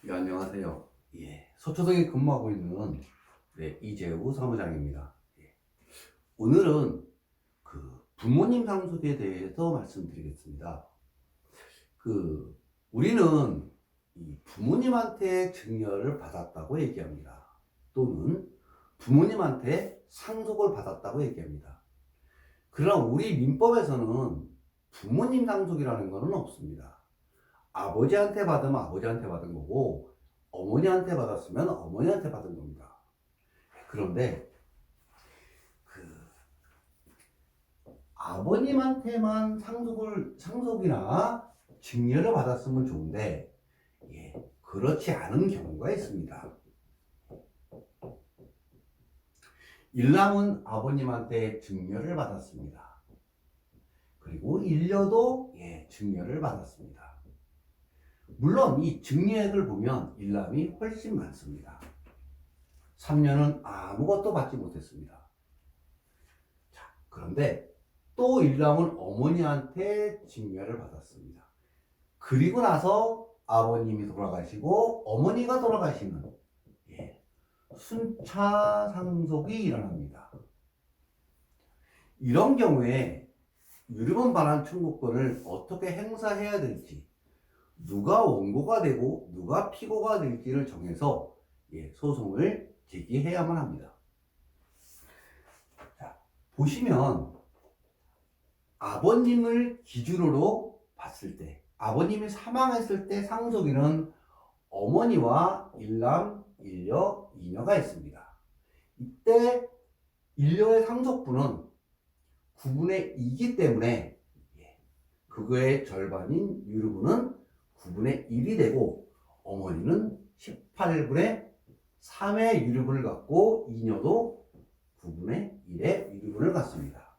예, 안녕하세요. 서초동에 근무하고 있는 이재우 사무장입니다. 오늘은 부모님 상속에 대해서 말씀드리겠습니다. 우리는 이 부모님한테 증여를 받았다고 얘기합니다. 또는 부모님한테 상속을 받았다고 얘기합니다. 그러나 우리 민법에서는 부모님 상속이라는 것은 없습니다. 아버지한테 받으면 아버지한테 받은 거고, 어머니한테 받았으면 어머니한테 받은 겁니다. 그런데 아버님한테만 상속이나 증여를 받았으면 좋은데, 그렇지 않은 경우가 있습니다. 일남은 아버님한테 증여를 받았습니다. 그리고 일녀도 증여를 받았습니다. 물론 이 증여액을 보면 일남이 훨씬 많습니다. 3년은 아무것도 받지 못했습니다. 자, 그런데 또 일남은 어머니한테 증여를 받았습니다. 그리고 나서 아버님이 돌아가시고 어머니가 돌아가시는 순차 상속이 일어납니다. 이런 경우에 유류분 반환 청구권을 어떻게 행사해야 될지, 누가 원고가 되고 누가 피고가 될지를 정해서 소송을 제기해야만 합니다. 자, 보시면 아버님을 기준으로 봤을 때, 아버님이 사망했을 때 상속인은 어머니와 일남, 일녀, 이녀가 있습니다. 이때 일녀의 상속분은 9분의 2이기 때문에 그거의 절반인 유류분은 9분의 1이 되고, 어머니는 18분의 3의 유류분을 갖고 이녀도 9분의 1의 유류분을 갖습니다.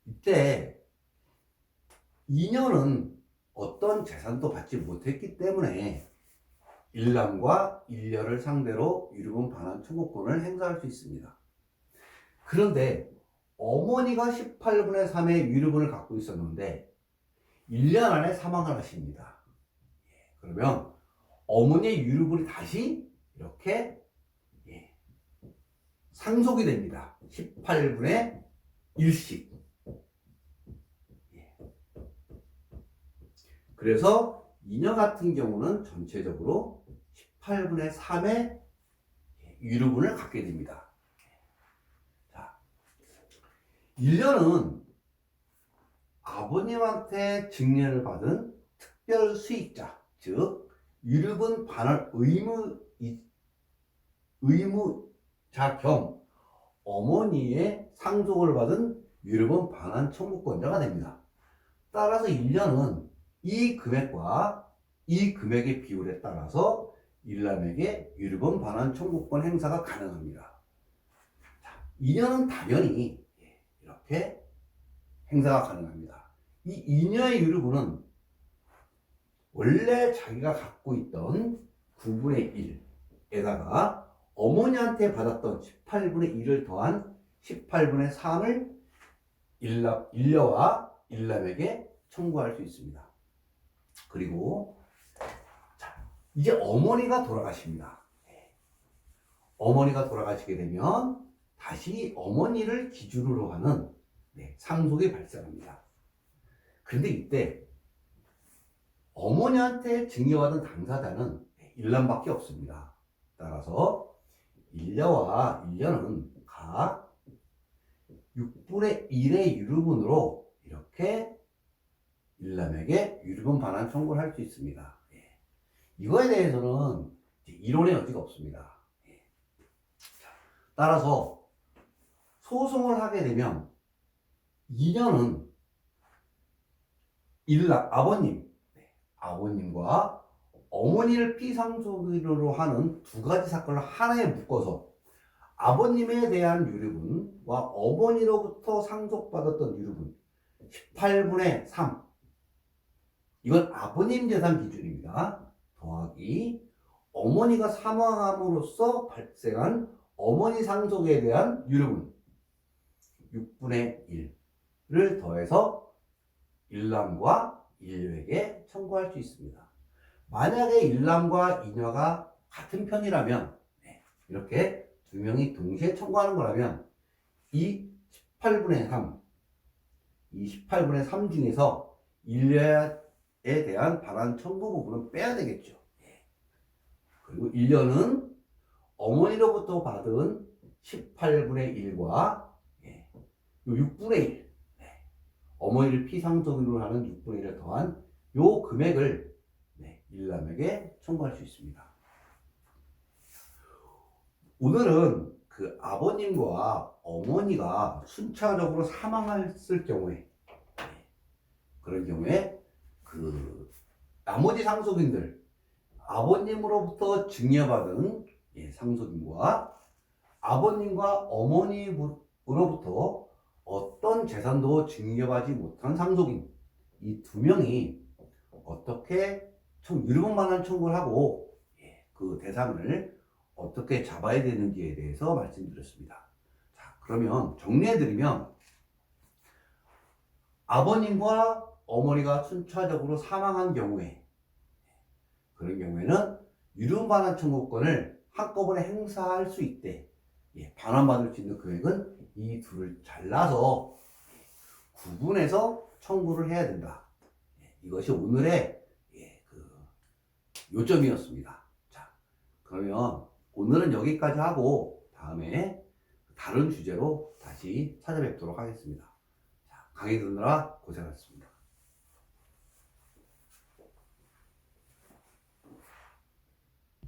이때 이녀는 어떤 재산도 받지 못했기 때문에 일남과 일녀를 상대로 유류분 반환 청구권을 행사할 수 있습니다. 그런데 어머니가 18분의 3의 유류분을 갖고 있었는데 1년 안에 사망을 하십니다. 그러면 어머니의 유류분이 다시 이렇게 상속이 됩니다. 18분의 1씩. 그래서 이녀 같은 경우는 전체적으로 18분의 3의 유류분을 갖게 됩니다. 자, 1년은 아버님한테 증여를 받은 특별 수익자, 즉 유류분 반환 의무자 겸 어머니의 상속을 받은 유류분 반환 청구권자가 됩니다. 따라서 1년은 이 금액과 이 금액의 비율에 따라서 일남에게 유류분 반환 청구권 행사가 가능합니다. 2년은 당연히 이렇게 행사가 가능합니다. 이 이녀의 유류분은 원래 자기가 갖고 있던 9분의 1에다가 어머니한테 받았던 18분의 1을 더한 18분의 3을 일녀와 일남에게 청구할 수 있습니다. 그리고 이제 어머니가 돌아가십니다. 어머니가 돌아가시게 되면 다시 어머니를 기준으로 하는 상속이 발생합니다. 그런데 이때 어머니한테 증여받은 당사자는 일남밖에 없습니다. 따라서 일녀와 일녀는 각 6분의 1의 유류분으로 이렇게 일남에게 유류분 반환 청구를 할 수 있습니다. 이거에 대해서는 이론의 여지가 없습니다. 따라서 소송을 하게 되면 이녀는 아버님과 어머니를 피상속인으로 하는 두 가지 사건을 하나에 묶어서 아버님에 대한 유류분과 어머니로부터 상속받았던 유류분 18분의 3, 이건 아버님 재산 기준입니다. 더하기 어머니가 사망함으로써 발생한 어머니 상속에 대한 유류분 6분의 1를 더해서 일남과 일녀에게 청구할 수 있습니다. 만약에 일남과 이녀가 같은 편이라면 이렇게 두 명이 동시에 청구하는 거라면 이 18분의 3, 이 18분의 3 중에서 일녀에 대한 반환 청구 부분은 빼야 되겠죠. 그리고 일녀는 어머니로부터 받은 18분의 1과 6분의 1, 어머니를 피상속인으로 하는 6분의 1을 더한 요 금액을 일남에게 청구할 수 있습니다. 오늘은 그 아버님과 어머니가 순차적으로 사망했을 경우에, 그런 경우에 그 나머지 상속인들, 아버님으로부터 증여받은 상속인과 아버님과 어머니로부터 어떤 재산도 증여받지 못한 상속인, 이 두 명이 어떻게 유류분 반환 청구를 하고 그 대상을 어떻게 잡아야 되는지에 대해서 말씀드렸습니다. 자, 그러면 정리해드리면 아버님과 어머니가 순차적으로 사망한 경우에, 그런 경우에는 유류분 반환 청구권을 한꺼번에 행사할 수 있대. 반환받을 수 있는 금액은 이 둘을 잘라서 구분해서 청구를 해야 된다. 이것이 오늘의 요점이었습니다. 자, 그러면 오늘은 여기까지 하고 다음에 다른 주제로 다시 찾아뵙도록 하겠습니다. 자, 강의 듣느라 고생하셨습니다.